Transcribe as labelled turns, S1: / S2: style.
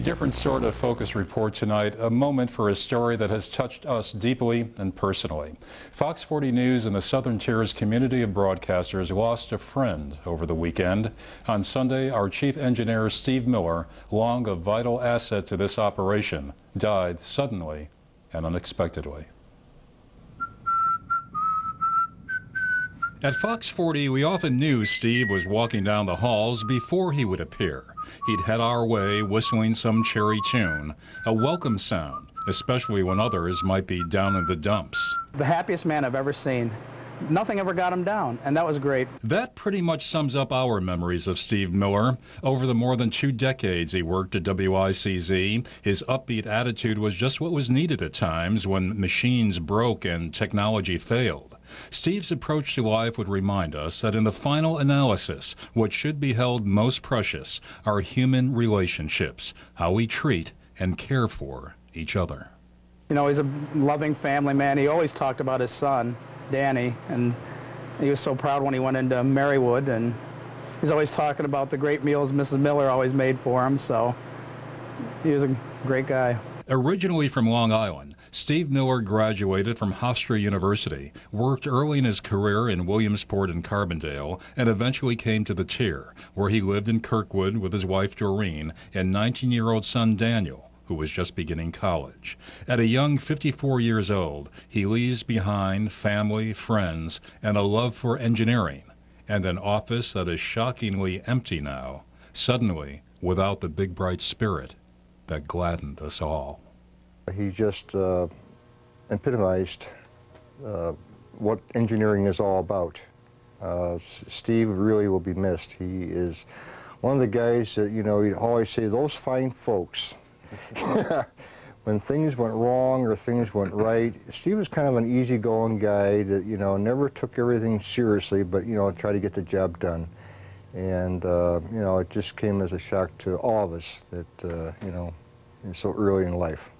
S1: different sort of focus report tonight, a moment for a story that has touched us deeply and personally. Fox 40 News and the Southern Tiers community of broadcasters lost a friend over the weekend. On Sunday, our chief engineer, Steve Miller, long a vital asset to this operation, died suddenly and unexpectedly. At Fox 40, we often knew Steve was walking down the halls before he would appear. He'd head our way whistling some cheery tune, a welcome sound, especially when others might be down in the dumps.
S2: The happiest man I've ever seen. Nothing ever got him down, and that was great.
S1: That pretty much sums up our memories of Steve Miller. Over the more than 2 decades he worked at WICZ, his upbeat attitude was just what was needed at times when machines broke and technology failed. Steve's approach to life would remind us that in the final analysis, what should be held most precious are human relationships, how we treat and care for each other.
S2: You know, he's a loving family man. He always talked about his son, Danny, and he was so proud when he went into Marywood, and he's always talking about the great meals Mrs. Miller always made for him, so he was a great guy.
S1: Originally from Long Island, Steve Miller graduated from Hofstra University, worked early in his career in Williamsport and Carbondale, and eventually came to the Tier, where he lived in Kirkwood with his wife Doreen and 19-year-old son Daniel, who was just beginning college. At a young 54 years old, he leaves behind family, friends, and a love for engineering, and an office that is shockingly empty now, suddenly without the big bright spirit that gladdened us all.
S3: He just epitomized what engineering is all about. Steve really will be missed. He is one of the guys that, you know, he'd always say, those fine folks. When things went wrong or things went right, Steve was kind of an easygoing guy that, you know, never took everything seriously, but, you know, tried to get the job done. And, you know, it just came as a shock to all of us that, you know, so early in life.